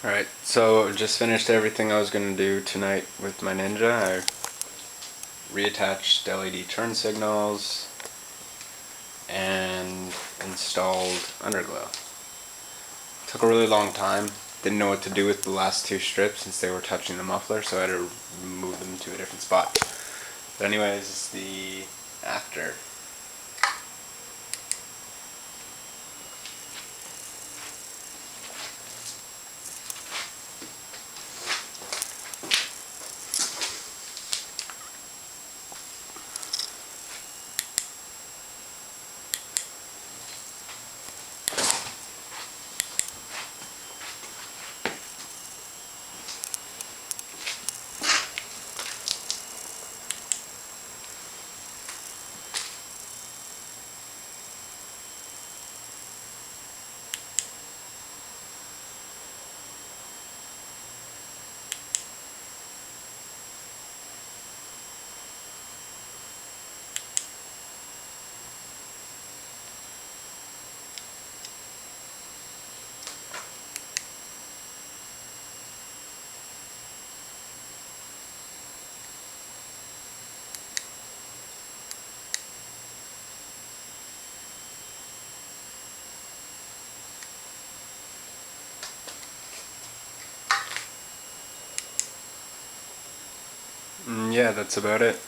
Alright, so just finished everything I was going to do tonight with my Ninja. I reattached LED turn signals and installed underglow. Took a really long time. Didn't know what to do with the last two strips since they were touching the muffler, so I had to move them to a different spot. But anyways, it's the after. Yeah, that's about it.